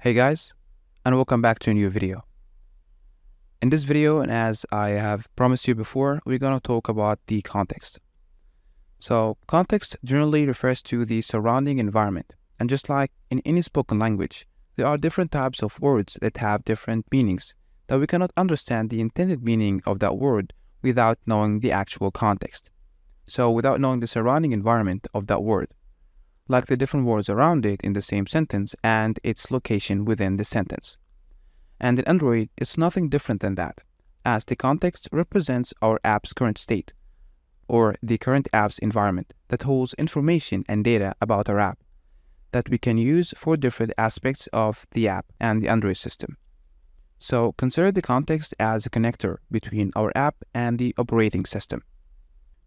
Hey guys, and welcome back to a new video. In this video, and as I have promised you before, we're going to talk about the context. So, context generally refers to the surrounding environment, and just like in any spoken language, there are different types of words that have different meanings, that we cannot understand the intended meaning of that word without knowing the actual context. So, without knowing the surrounding environment of that word, like the different words around it in the same sentence and its location within the sentence. And in Android, it's nothing different than that, as the context represents our app's current state, or the current app's environment that holds information and data about our app that we can use for different aspects of the app and the Android system. So consider the context as a connector between our app and the operating system.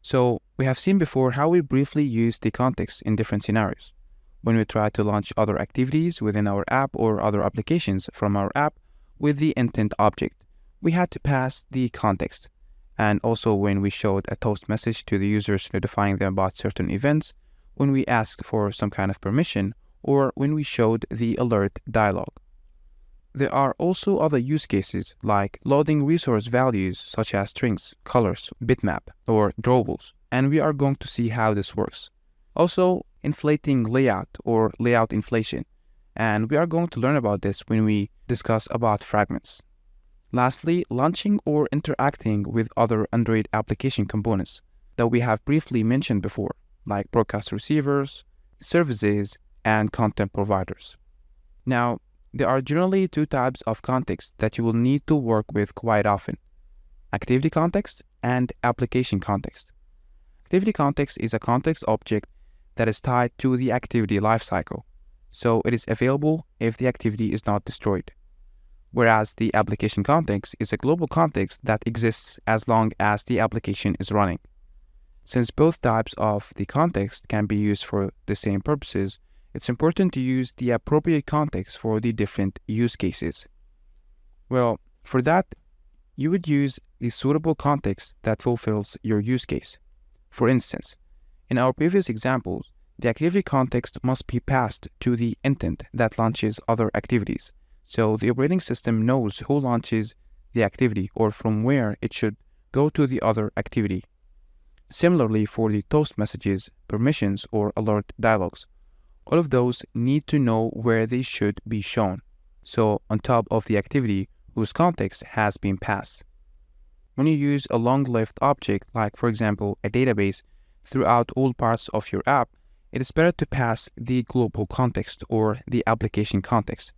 So we have seen before how we briefly use the context in different scenarios. When we try to launch other activities within our app or other applications from our app with the intent object, we had to pass the context. And also when we showed a toast message to the users notifying them about certain events, when we asked for some kind of permission, or when we showed the alert dialog. There are also other use cases like loading resource values such as strings, colors, bitmap, or drawables, and we are going to see how this works. Also, inflating layout or layout inflation, and we are going to learn about this when we discuss about fragments. Lastly, launching or interacting with other Android application components that we have briefly mentioned before, like broadcast receivers, services, and content providers. Now, there are generally two types of context that you will need to work with quite often: activity context and application context. Activity context is a context object that is tied to the activity lifecycle, so it is available if the activity is not destroyed. Whereas the application context is a global context that exists as long as the application is running. Since both types of the context can be used for the same purposes, it's important to use the appropriate context for the different use cases. Well, for that, you would use the suitable context that fulfills your use case. For instance, in our previous examples, the activity context must be passed to the intent that launches other activities, so the operating system knows who launches the activity or from where it should go to the other activity. Similarly, for the toast messages, permissions, or alert dialogues, all of those need to know where they should be shown, so on top of the activity whose context has been passed. When you use a long-lived object, like for example a database, throughout all parts of your app, it is better to pass the global context or the application context.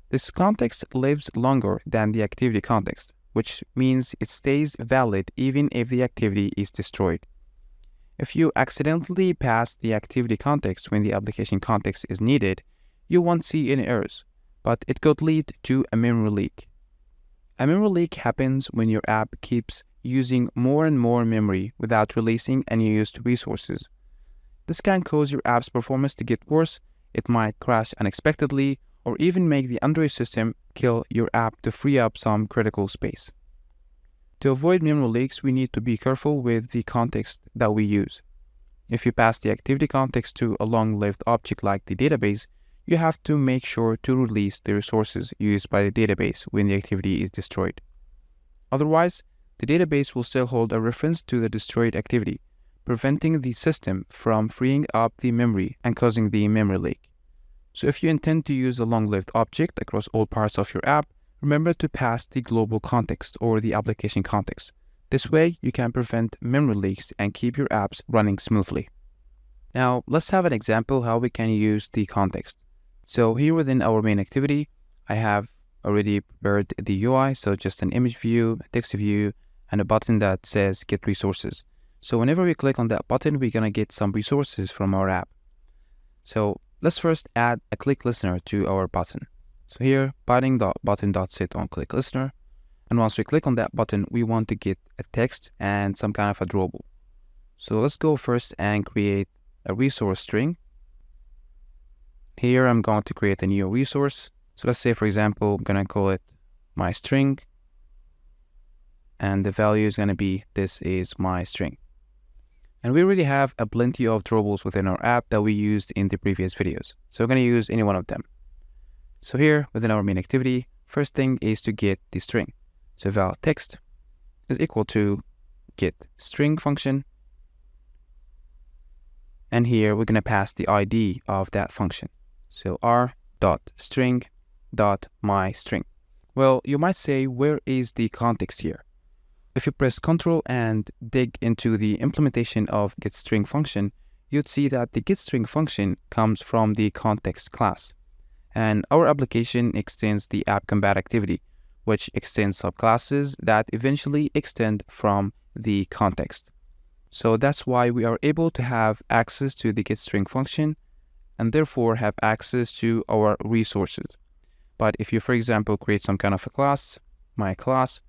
This context lives longer than the activity context, which means it stays valid even if the activity is destroyed. If you accidentally pass the activity context when the application context is needed, you won't see any errors, but it could lead to a memory leak. A memory leak happens when your app keeps using more and more memory without releasing unused resources. This can cause your app's performance to get worse, it might crash unexpectedly, or even make the Android system kill your app to free up some critical space. To avoid memory leaks, we need to be careful with the context that we use. If you pass the activity context to a long-lived object like the database, you have to make sure to release the resources used by the database when the activity is destroyed. Otherwise, the database will still hold a reference to the destroyed activity, preventing the system from freeing up the memory and causing the memory leak. So if you intend to use a long-lived object across all parts of your app, remember to pass the global context or the application context. This way, you can prevent memory leaks and keep your apps running smoothly. Now, let's have an example how we can use the context. So here within our main activity, I have already prepared the UI, so just an image view, a text view, and a button that says Get Resources. So whenever we click on that button, we're gonna get some resources from our app. So let's first add a click listener to our button. So here, button.set on click listener. And once we click on that button, we want to get a text and some kind of a drawable. So let's go first and create a resource string. Here I'm going to create a new resource. So let's say, for example, I'm going to call it my string. And the value is going to be, this is my string. And we already have a plenty of drawables within our app that we used in the previous videos. So we're going to use any one of them. So here within our main activity, first thing is to get the string. So val text is equal to get string function. And here we're going to pass the ID of that function. So r.string.myString. Well, you might say, where is the context here? If you press Ctrl and dig into the implementation of getString function, you'd see that the getString function comes from the context class. And our application extends the app-combat activity, which extends subclasses that eventually extend from the context. So that's why we are able to have access to the getString function and therefore have access to our resources. But if you, for example, create some kind of a class, my class,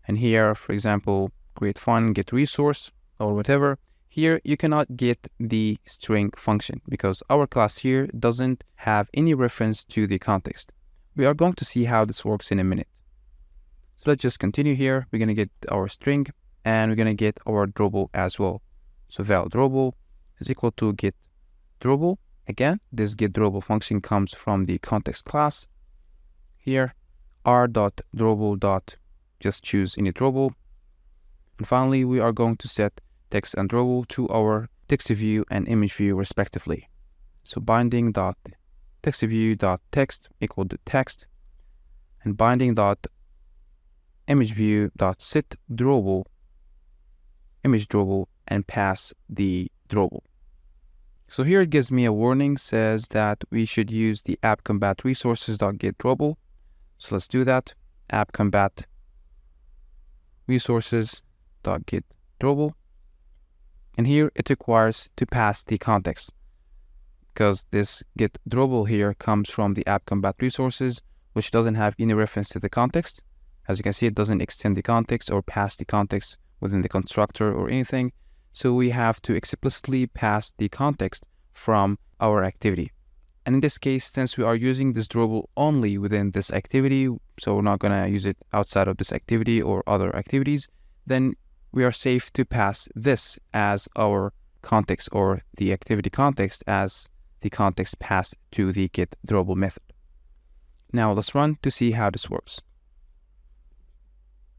and here, for example, create fun, get resource or whatever, here you cannot get the string function because our class here doesn't have any reference to the context. We are going to see how this works in a minute. So let's just continue here. We're going to get our string and we're going to get our drawable as well. So val drawable is equal to get drawable. Again, this get drawable function comes from the context class. Here, r.drawable. Just choose any drawable. And finally, we are going to set text and drawable to our text view and image view respectively. So binding.textView.text equal to text and binding.imageView.set drawable image drawable and pass the drawable. So here it gives me a warning, says that we should use the app-combat resources.get drawable. So let's do that. App-combat resources.get drawable. And here it requires to pass the context because this get drawable here comes from the app-combat resources, which doesn't have any reference to the context. As you can see, it doesn't extend the context or pass the context within the constructor or anything. So we have to explicitly pass the context from our activity. And in this case, since we are using this drawable only within this activity, so we're not going to use it outside of this activity or other activities, then we are safe to pass this as our context or the activity context as the context passed to the get drawable method. Now let's run to see how this works.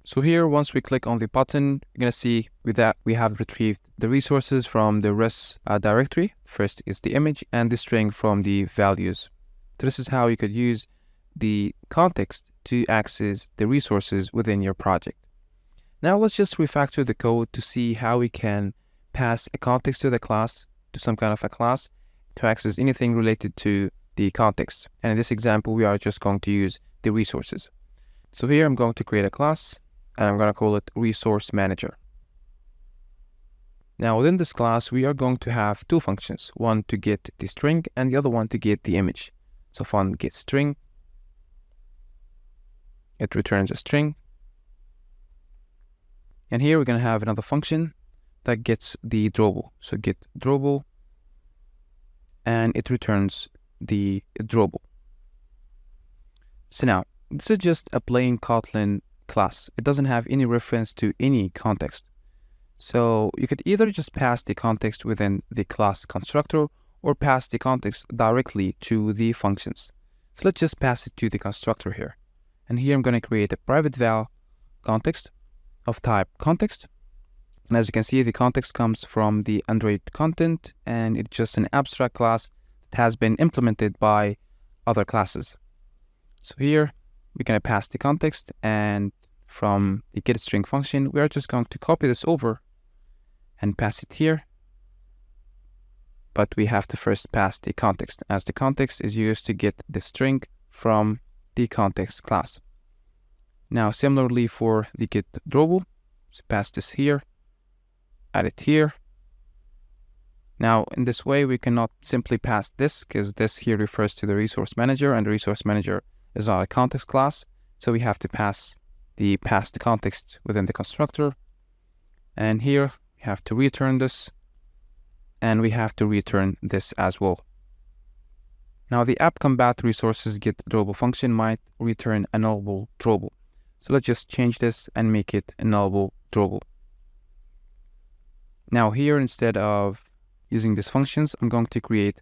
So here, once we click on the button, you're going to see with that we have retrieved the resources from the res directory. First is the image and the string from the values. So this is how you could use the context to access the resources within your project. Now let's just refactor the code to see how we can pass a context to the class, to some kind of a class, to access anything related to the context. And in this example, we are just going to use the resources. So here I'm going to create a class and I'm going to call it resource manager. Now within this class, we are going to have two functions, one to get the string and the other one to get the image. So fun get string, it returns a string. And here we're going to have another function that gets the drawable. So get drawable and it returns the drawable. So now this is just a plain Kotlin class. It doesn't have any reference to any context. So you could either just pass the context within the class constructor or pass the context directly to the functions. So let's just pass it to the constructor here. And here I'm going to create a private val context of type context. And as you can see, the context comes from the Android content and it's just an abstract class that has been implemented by other classes. So here we're going to pass the context, and from the getString function, we are just going to copy this over and pass it here. But we have to first pass the context, as the context is used to get the string from the context class. Now, similarly for the get drawable, so pass this here, add it here. Now, in this way, we cannot simply pass this because this here refers to the resource manager, and the resource manager is not a context class. So we have to pass the context within the constructor. And here we have to return this, and we have to return this as well. Now the app-combat resources get drawable function might return a nullable drawable. So let's just change this and make it a nullable drawable. Now here, instead of using these functions, I'm going to create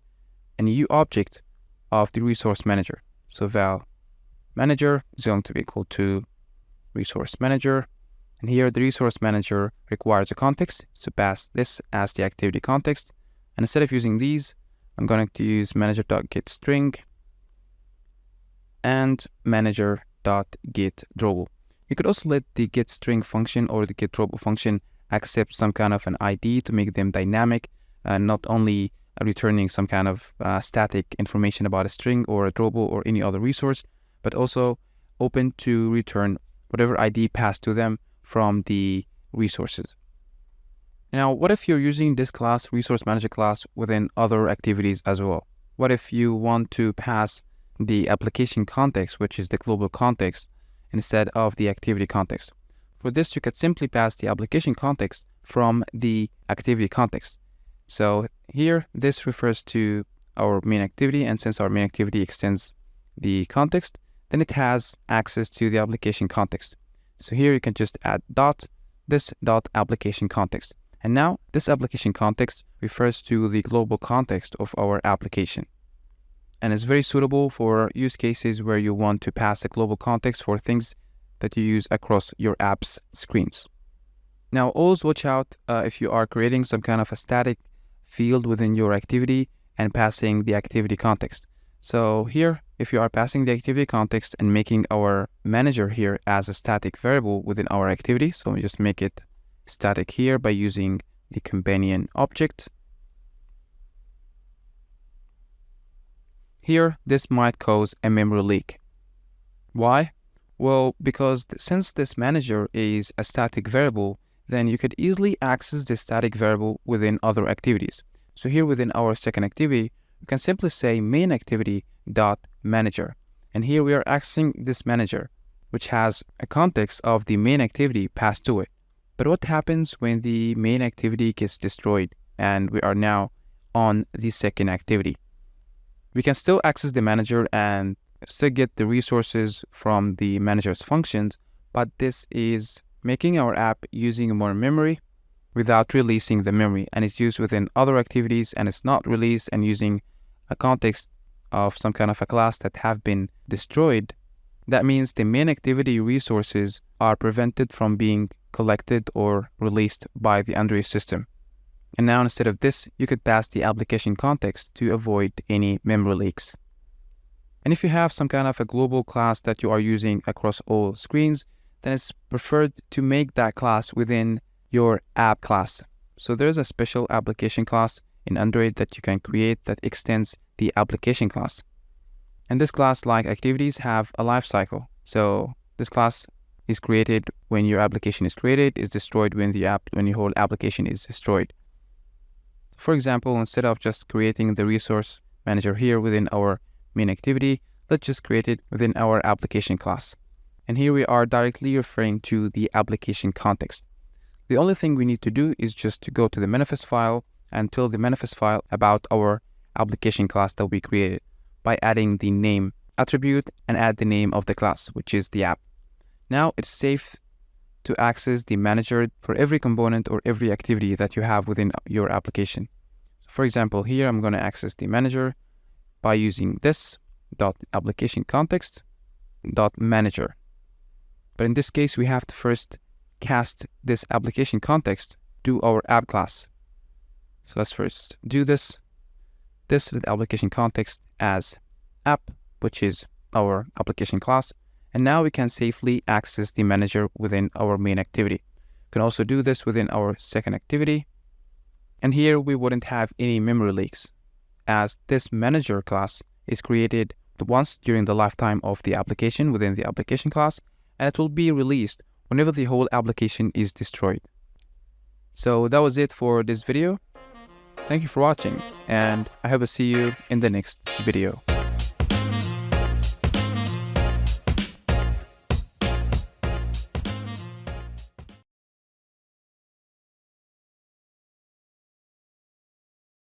a new object of the resource manager. So val manager is going to be equal to resource manager. And here the resource manager requires a context. So pass this as the activity context. And instead of using these, I'm going to use manager.getString and manager.getDrawable. You could also let the getString function or the getDrawable function accept some kind of an ID to make them dynamic, not only returning some kind of static information about a string or a drawable or any other resource, but also open to return whatever ID passed to them from the resources. Now, what if you're using this class, resource manager class, within other activities as well? What if you want to pass the application context, which is the global context, instead of the activity context? For this, you could simply pass the application context from the activity context. So here, this refers to our main activity, and since our main activity extends the context, then it has access to the application context. So here you can just add this application context. And now this application context refers to the global context of our application. And it's very suitable for use cases where you want to pass a global context for things that you use across your app's screens. Now, always watch out if you are creating some kind of a static field within your activity and passing the activity context. So here, if you are passing the activity context and making our manager here as a static variable within our activity, so we just make it static here by using the companion object. Here, this might cause a memory leak. Why? Well, because since this manager is a static variable, then you could easily access this static variable within other activities. So here within our second activity, we can simply say main activity dot manager. And here we are accessing this manager, which has a context of the main activity passed to it. But what happens when the main activity gets destroyed and we are now on the second activity? We can still access the manager and still get the resources from the manager's functions, but this is making our app using more memory without releasing the memory, and it's used within other activities and it's not released and using a context of some kind of a class that have been destroyed. That means the main activity resources are prevented from being collected or released by the Android system. And now instead of this, you could pass the application context to avoid any memory leaks. And if you have some kind of a global class that you are using across all screens, then it's preferred to make that class within your app class. So there's a special application class in Android that you can create that extends the application class. And this class, like activities, have a life cycle. So this class is created when your application is created, is destroyed when your whole application is destroyed. For example, instead of just creating the resource manager here within our main activity, let's just create it within our application class. And here we are directly referring to the application context. The only thing we need to do is just to go to the manifest file and tell the manifest file about our application class that we created by adding the name attribute and add the name of the class, which is the app. Now it's safe to access the manager for every component or every activity that you have within your application. So for example, here I'm going to access the manager by using this .application context .manager. But in this case, we have to first cast this application context to our app class. So let's first do this with application context as app, which is our application class. And now we can safely access the manager within our main activity. We can also do this within our second activity. And here we wouldn't have any memory leaks, as this manager class is created once during the lifetime of the application within the application class, and it will be released whenever the whole application is destroyed. So that was it for this video. Thank you for watching, and I hope to see you in the next video.